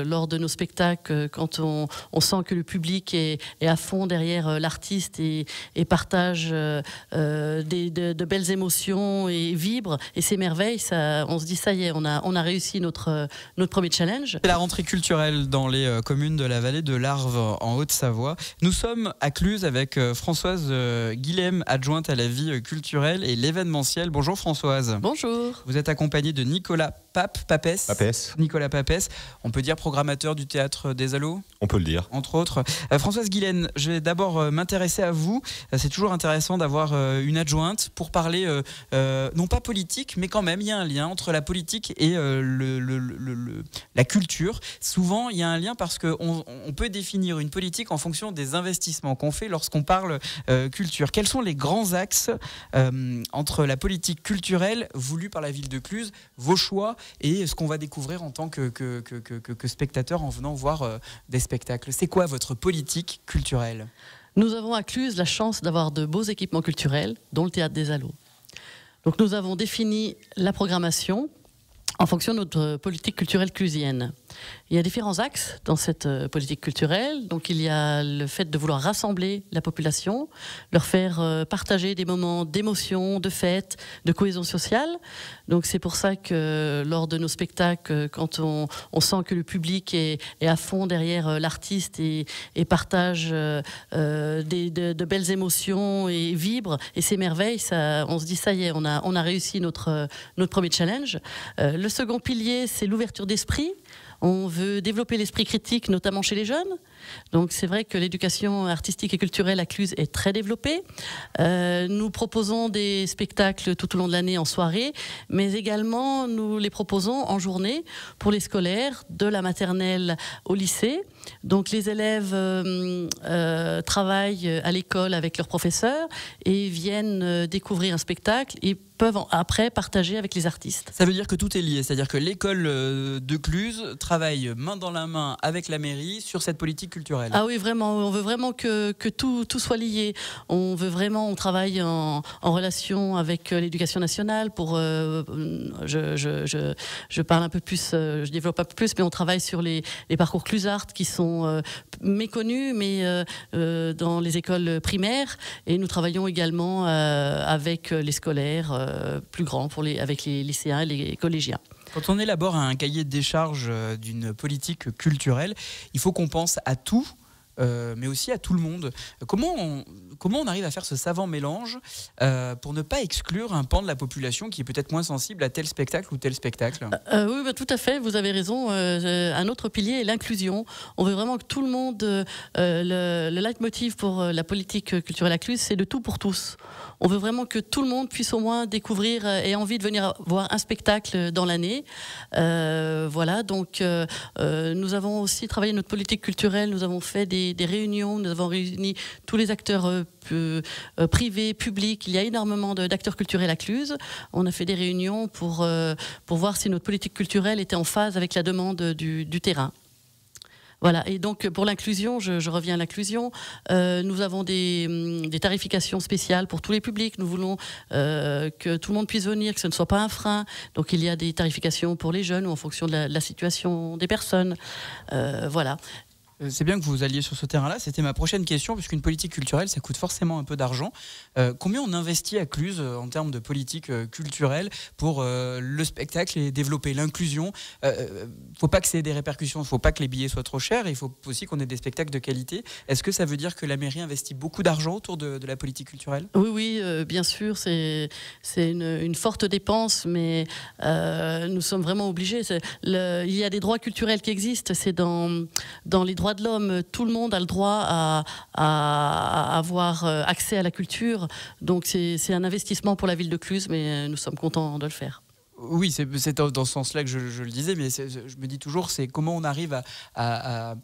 lors de nos spectacles, quand on sent que le public est à fond derrière l'artiste et partage de belles émotions et vibre et s'émerveille, on se dit ça y est, on a réussi notre premier challenge. C'est la rentrée culturelle dans les communes de la vallée de l'Arve en Haute-Savoie. Nous sommes à Cluses avec Françoise Guilhem, adjointe à la vie culturelle et l'événementiel. Bonjour Françoise. Bonjour. Vous êtes accompagnée de Nicolas Papès. Nicolas Papès, on peut dire programmateur du Théâtre des Allos ? On peut le dire. Entre autres. Françoise Guilhem, je vais d'abord m'intéresser à vous. C'est toujours intéressant d'avoir une adjointe pour parler, non pas politique, mais quand même, il y a un lien entre la politique et la culture. Souvent, il y a un lien parce qu'on peut définir une politique en fonction des investissements qu'on fait lorsqu'on parle culture. Quels sont les grands axes entre la politique culturelle voulue par la ville de Cluses, vos choix et ce qu'on va découvrir en tant que spectateur en venant voir des spectacles? C'est quoi votre politique culturelle? Nous avons à Cluses la chance d'avoir de beaux équipements culturels, dont le Théâtre des Allos. Donc nous avons défini la programmation en fonction de notre politique culturelle clusienne. Il y a différents axes dans cette politique culturelle. Donc il y a le fait de vouloir rassembler la population, leur faire partager des moments d'émotion, de fête, de cohésion sociale. Donc c'est pour ça que lors de nos spectacles, quand on sent que le public est à fond derrière l'artiste et partage de belles émotions et vibre et s'émerveille, on se dit ça y est, on a réussi notre premier challenge. Le second pilier, c'est l'ouverture d'esprit. On veut développer l'esprit critique, notamment chez les jeunes. Donc c'est vrai que l'éducation artistique et culturelle à Cluses est très développée. Nous proposons des spectacles tout au long de l'année en soirée, mais également nous les proposons en journée pour les scolaires, de la maternelle au lycée. Donc les élèves travaillent à l'école avec leurs professeurs et viennent découvrir un spectacle et peuvent après partager avec les artistes. Ça veut dire que tout est lié, c'est-à-dire que l'école de Cluses travaille main dans la main avec la mairie sur cette politique culturelle. Ah oui, vraiment, on veut vraiment que tout soit lié. On travaille en relation avec l'éducation nationale pour, je parle un peu plus, je développe un peu plus, mais on travaille sur les parcours Clusart qui sont méconnus, mais dans les écoles primaires, et nous travaillons également avec les scolaires plus grands, avec les lycéens et les collégiens. Quand on élabore un cahier de décharge d'une politique culturelle, il faut qu'on pense à tout, mais aussi à tout le monde. Comment on arrive à faire ce savant mélange pour ne pas exclure un pan de la population qui est peut-être moins sensible à tel spectacle ou tel spectacle? Oui, tout à fait, vous avez raison. Un autre pilier est l'inclusion. On veut vraiment que tout le monde, le leitmotiv pour la politique culturelle à Cluses, c'est de tout pour tous. On veut vraiment que tout le monde puisse au moins découvrir et envie de venir voir un spectacle dans l'année. Voilà, donc nous avons aussi travaillé notre politique culturelle, nous avons fait des réunions, nous avons réuni tous les acteurs privés, publics. Il y a énormément d'acteurs culturels à Cluses. On a fait des réunions pour voir si notre politique culturelle était en phase avec la demande du terrain. Voilà, et donc pour l'inclusion, je reviens à l'inclusion, nous avons des tarifications spéciales pour tous les publics. Nous voulons que tout le monde puisse venir, que ce ne soit pas un frein. Donc il y a des tarifications pour les jeunes ou en fonction de la situation des personnes. Voilà. C'est bien que vous alliez sur ce terrain-là. C'était ma prochaine question, puisqu'une politique culturelle, ça coûte forcément un peu d'argent. Combien on investit à Cluses en termes de politique culturelle pour le spectacle et développer l'inclusion? Il ne faut pas que ça ait des répercussions, il ne faut pas que les billets soient trop chers, il faut aussi qu'on ait des spectacles de qualité. Est-ce que ça veut dire que la mairie investit beaucoup d'argent autour de la politique culturelle? Oui, bien sûr, c'est une forte dépense, mais nous sommes vraiment obligés. Il y a des droits culturels qui existent, c'est dans les droits de l'homme, tout le monde a le droit à avoir accès à la culture. Donc c'est un investissement pour la ville de Cluses, mais nous sommes contents de le faire. Oui, c'est dans ce sens-là que je le disais, mais je me dis toujours, c'est comment on arrive à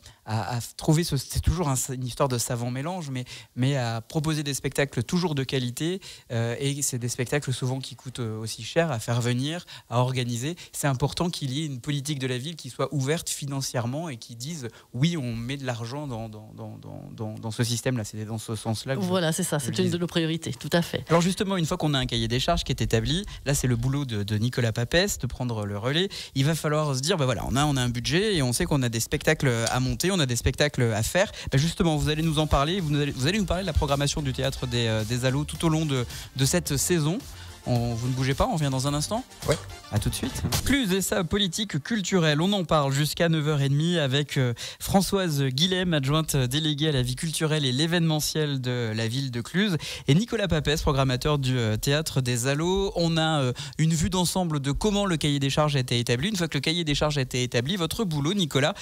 trouver c'est toujours une histoire de savant mélange, mais à proposer des spectacles toujours de qualité, et c'est des spectacles souvent qui coûtent aussi cher à faire venir, à organiser. C'est important qu'il y ait une politique de la ville qui soit ouverte financièrement et qui dise oui, on met de l'argent dans ce système-là. C'est dans ce sens-là que voilà, c'est ça, c'est une de nos priorités, tout à fait. Alors justement, une fois qu'on a un cahier des charges qui est établi, là c'est le boulot de Nicolas Nicolas Papès de prendre le relais. Il va falloir se dire, voilà, on a un budget et on sait qu'on a des spectacles à monter, on a des spectacles à faire. Justement, vous allez nous en parler, vous allez nous parler de la programmation du théâtre des Allos tout au long de cette saison. Vous ne bougez pas, on revient dans un instant. Ouais. À tout de suite. Cluse et sa politique culturelle, on en parle jusqu'à 9h30 avec Françoise Guilhem, adjointe déléguée à la vie culturelle et l'événementiel de la ville de Cluse, et Nicolas Papès, programmateur du théâtre des Allos. On a une vue d'ensemble de comment le cahier des charges a été établi. Une fois que le cahier des charges a été établi, votre boulot, Nicolas,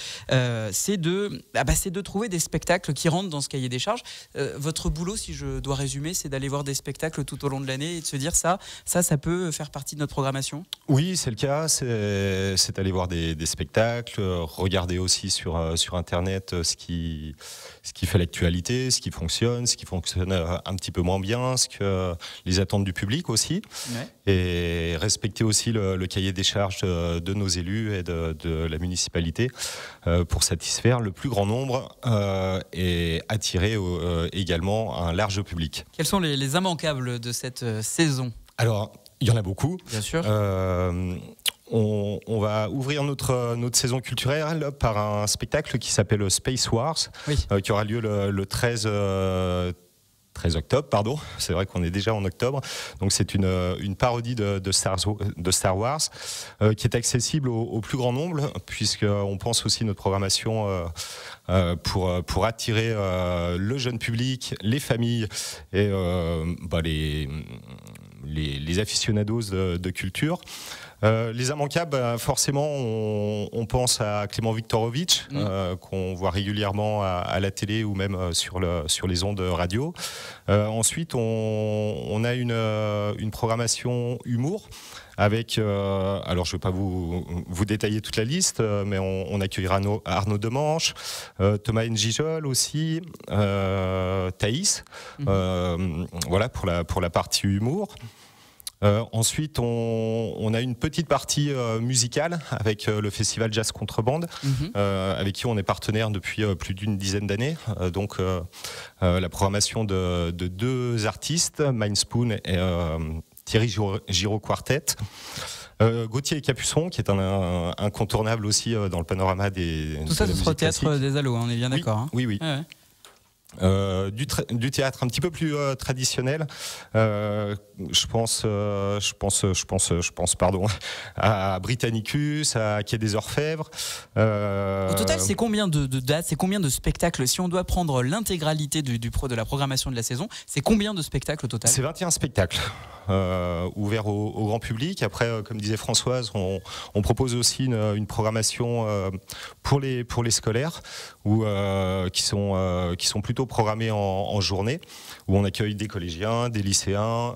c'est de trouver des spectacles qui rentrent dans ce cahier des charges. Votre boulot, si je dois résumer, c'est d'aller voir des spectacles tout au long de l'année et de se dire ça peut faire partie de notre programmation. Oui, c'est le cas. C'est aller voir des spectacles, regarder aussi sur Internet ce qui fait l'actualité, ce qui fonctionne un petit peu moins bien, les attentes du public aussi. Ouais. Et respecter aussi le cahier des charges de nos élus et de la municipalité pour satisfaire le plus grand nombre et attirer également un large public. Quels sont les immanquables de cette saison ? Alors, il y en a beaucoup. Bien sûr. On va ouvrir notre saison culturelle par un spectacle qui s'appelle Space Wars, oui. Qui aura lieu le 13 octobre, pardon. C'est vrai qu'on est déjà en octobre. Donc c'est une parodie de Star Wars qui est accessible au plus grand nombre, puisqu'on pense aussi notre programmation pour attirer le jeune public, les familles et les aficionados de culture. Les immanquables, forcément, on pense à Clément Viktorovitch, qu'on voit régulièrement à la télé ou même sur les ondes radio. Ensuite, on a une programmation humour avec, alors je ne vais pas vous détailler toute la liste, mais on accueillera Arnaud Demanche, Thomas Njijol aussi, Thaïs, voilà pour la partie humour. Ensuite, on a une petite partie musicale avec le festival Jazz Contrebande, avec qui on est partenaire depuis plus d'une dizaine d'années. Donc, la programmation de deux artistes, Mindspoon et Thierry Giraud Quartet. Gauthier et Capuçon, qui est un incontournable aussi dans le panorama des... Tout ça, ce sera au théâtre des Allos, on est bien d'accord. Hein. Oui. Ah ouais. Du théâtre un petit peu plus traditionnel, je pense à Britannicus, à Quai des Orfèvres. Au total, c'est combien de dates, c'est combien de spectacles? Si on doit prendre l'intégralité de la programmation de la saison, c'est combien de spectacles au total? C'est 21 spectacles ouverts au grand public. Après, comme disait Françoise, on propose aussi une programmation pour les scolaires qui sont plutôt programmés en journée, où on accueille des collégiens, des lycéens,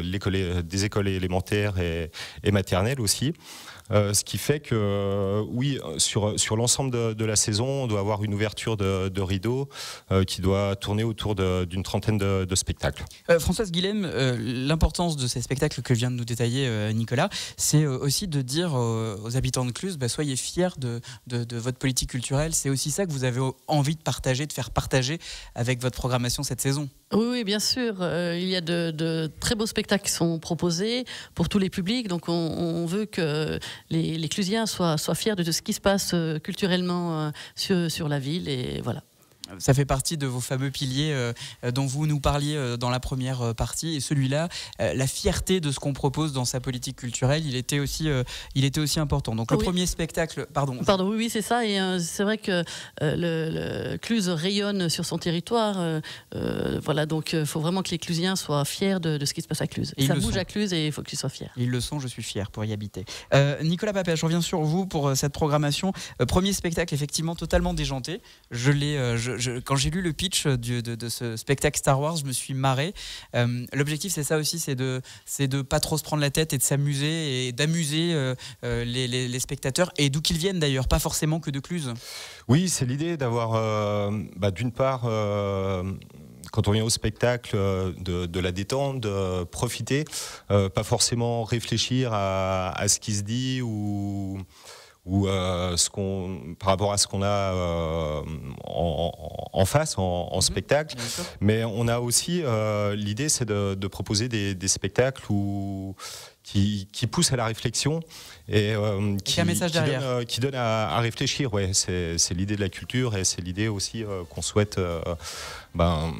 des écoles élémentaires et maternelles aussi. Ce qui fait que, oui, sur l'ensemble de la saison, on doit avoir une ouverture de rideau qui doit tourner autour d'une trentaine de spectacles. Françoise Guilhem, l'importance de ces spectacles que vient de nous détailler Nicolas, c'est aussi de dire aux habitants de Cluse, soyez fiers de votre politique culturelle. C'est aussi ça que vous avez envie de partager, de faire partager avec votre programmation cette saison. Oui, bien sûr. Il y a de très beaux spectacles qui sont proposés pour tous les publics. Donc, on veut que les Clusiens soient fiers de ce qui se passe culturellement sur la ville. Et voilà. Ça fait partie de vos fameux piliers dont vous nous parliez dans la première partie. Et celui-là, la fierté de ce qu'on propose dans sa politique culturelle, il était aussi important. Donc le premier spectacle, pardon, oui, c'est ça. Et c'est vrai que le Cluse rayonne sur son territoire. Voilà, donc il faut vraiment que les Clusiens soient fiers de ce qui se passe à Cluse. Ça bouge à Cluse et il faut qu'ils soient fiers. Ils le sont, je suis fier pour y habiter. Nicolas Papès, je reviens sur vous pour cette programmation. Premier spectacle, effectivement, totalement déjanté. Quand j'ai lu le pitch de ce spectacle Star Wars, je me suis marré. L'objectif, c'est ça aussi, c'est de pas trop se prendre la tête et de s'amuser et d'amuser les spectateurs, et d'où qu'ils viennent d'ailleurs, pas forcément que de Cluse. Oui, c'est l'idée d'avoir, d'une part, quand on vient au spectacle, de la détente, de profiter, pas forcément réfléchir à ce qui se dit ou ou par rapport à ce qu'on a en face, en spectacle. Mais on a aussi l'idée, c'est de proposer des spectacles qui poussent à la réflexion et qui donne à réfléchir. Ouais, c'est l'idée de la culture et c'est l'idée aussi qu'on souhaite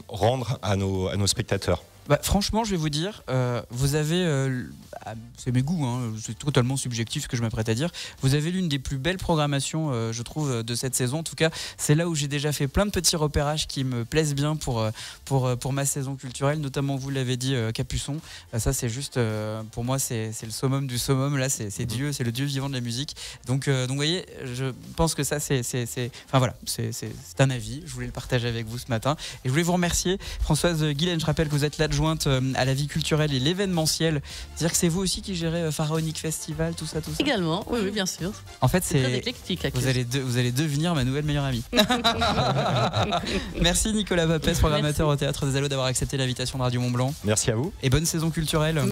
rendre à nos spectateurs. Franchement, je vais vous dire, vous avez, c'est mes goûts, hein, c'est totalement subjectif ce que je m'apprête à dire, vous avez l'une des plus belles programmations, je trouve, de cette saison. En tout cas, c'est là où j'ai déjà fait plein de petits repérages qui me plaisent bien pour ma saison culturelle, notamment, vous l'avez dit, Capuçon. Ça, c'est juste, pour moi, c'est le summum du summum. Là, c'est Dieu, c'est le Dieu vivant de la musique. Donc vous voyez, je pense que ça, c'est un avis. Je voulais le partager avec vous ce matin. Et je voulais vous remercier, Françoise Guilaine. Je rappelle que vous êtes l'adjointe à la vie culturelle et l'événementiel. C'est-à-dire que c'est vous aussi qui gérez Pharaonic Festival, tout ça. Également, oui, bien sûr. En fait, c'est très éclectique. Vous allez devenir ma nouvelle meilleure amie. Merci Nicolas Papès, programmateur au Théâtre des Allos, d'avoir accepté l'invitation de Radio Mont Blanc. Merci à vous. Et bonne saison culturelle.